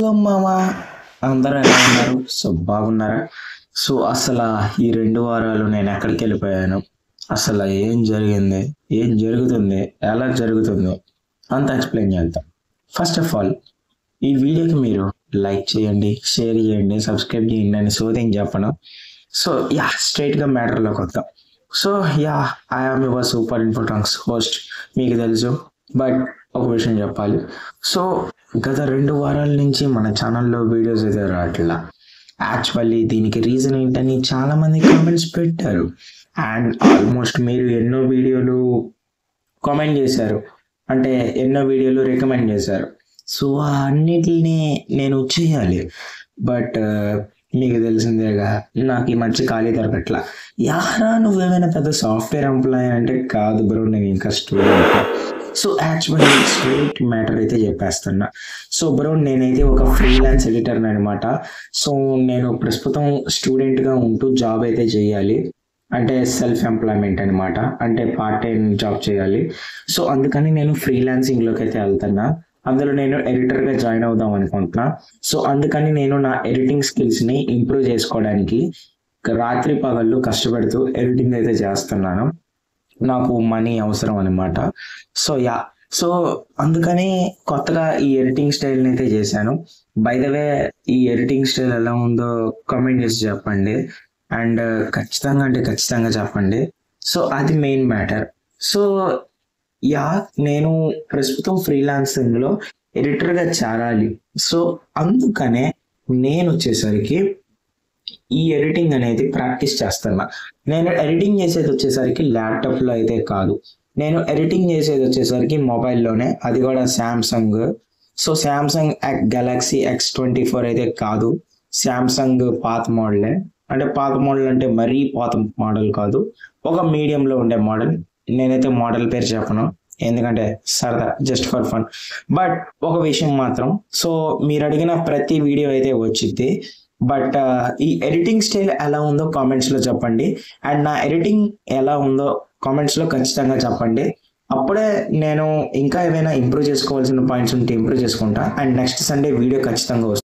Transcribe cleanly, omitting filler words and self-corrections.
Hello మామ, అందరూ ఎలా ఉన్నారు? సో బాగున్నారా? సో అసలు ఈ 2 వారాలు నేను ఎక్కడికి వెళ్ళిపోయాను, అసలు ఏం జరిగింది, ఏం జరుగుతుంది, ఎలా జరుగుతుంది అంత ఎక్స్ప్లెయిన్ చేద్దాం. ఫస్ట్ ఆఫ్ ఆల్, ఈ వీడియోకి మీరు లైక్ చేయండి, షేర్ చేయండి, సబ్స్క్రైబ్ చేయండి అని సోదింగ్ చెప్పను. సో స్ట్రైట్గా మ్యాటర్లోకి వద్దాం. So I am your super Infotanks host, మీకు తెలుసు. బట్ ఒక విషయం చెప్పాలి. సో గత 2 వారాల నుంచి మన ఛానల్లో వీడియోస్ అయితే రావట్లా. యాక్చువల్లీ దీనికి రీజన్ ఏంటని చాలా మంది కామెంట్స్ పెట్టారు. అండ్ ఆల్మోస్ట్ మీరు ఎన్నో వీడియోలు కామెంట్ చేశారు, అంటే ఎన్నో వీడియోలు రికమెండ్ చేశారు. సో అన్నిటిని నేను చేయాలి. బట్ మీకు తెలిసిందేగా, నాకు ఈ మధ్య ఖాళీ దొరకట్లా. నువ్వేమైనా పెద్ద సాఫ్ట్వేర్ ఎంప్లాయీ అంటే కాదు బ్రో, నేను ఇంకా student. So actually straight matter అయితే చెప్పేస్తున్నా. సో బ్రో, నేనైతే ఒక ఫ్రీలాన్స్ ఎడిటర్ అనమాట. సో నేను ప్రస్తుతం స్టూడెంట్గా ఉంటూ జాబ్ అయితే చేయాలి, అంటే సెల్ఫ్ ఎంప్లాయ్మెంట్ అనమాట, అంటే పార్ట్ టైం జాబ్ చేయాలి. సో అందుకని నేను ఫ్రీలాన్సింగ్లోకి అయితే వెళ్తున్నా. అందులో నేను ఎడిటర్గా జాయిన్ అవుదాం అనుకుంటున్నా. సో అందుకని నేను నా ఎడిటింగ్ స్కిల్స్ని ఇంప్రూవ్ చేసుకోవడానికి రాత్రి పగళ్ళు కష్టపడుతూ ఎడిటింగ్ అయితే చేస్తున్నాను. నాకు మనీ అవసరం అనమాట. సో అందుకని కొత్తగా ఈ ఎడిటింగ్ స్టైల్ని అయితే చేశాను. బై ద వే, ఈ ఎడిటింగ్ స్టైల్ ఎలా ఉందో కామెంట్ చేసి చెప్పండి. అండ్ ఖచ్చితంగా చెప్పండి. సో అది మెయిన్ మ్యాటర్. సో నేను ప్రస్తుతం ఫ్రీలాన్సింగ్లో ఎడిటర్గా చేరాలి. సో అందుకనే నేను వచ్చేసరికి ఈ ఎడిటింగ్ అనేది ప్రాక్టీస్ చేస్తున్నా. నేను ఎడిటింగ్ చేసేది వచ్చేసరికి ల్యాప్టాప్లో అయితే కాదు, నేను ఎడిటింగ్ చేసేది వచ్చేసరికి మొబైల్లోనే, అది కూడా Samsung. So Samsung Galaxy X24 అయితే కాదు, శాంసంగ్ పాత మోడలే. అంటే పాత మోడల్ అంటే మరీ పాత మోడల్ కాదు, ఒక మీడియంలో ఉండే మోడల్. నేనైతే మోడల్ పేరు చెప్పను, ఎందుకంటే సరదా, జస్ట్ ఫర్ ఫన్. బట్ ఒక విషయం మాత్రం, సో మీరు అడిగిన ప్రతి వీడియో అయితే వచ్చింది. బట్ ఈ ఎడిటింగ్ స్టైల్ ఎలా ఉందో కామెంట్స్లో చెప్పండి. అండ్ నా ఎడిటింగ్ ఎలా ఉందో కామెంట్స్లో ఖచ్చితంగా చెప్పండి. అప్పుడే నేను ఇంకా ఏమైనా ఇంప్రూవ్ చేసుకోవాల్సిన పాయింట్స్ ఉంటే ఇంప్రూవ్ చేసుకుంటా. అండ్ నెక్స్ట్ సండే వీడియో ఖచ్చితంగా వస్తుంది.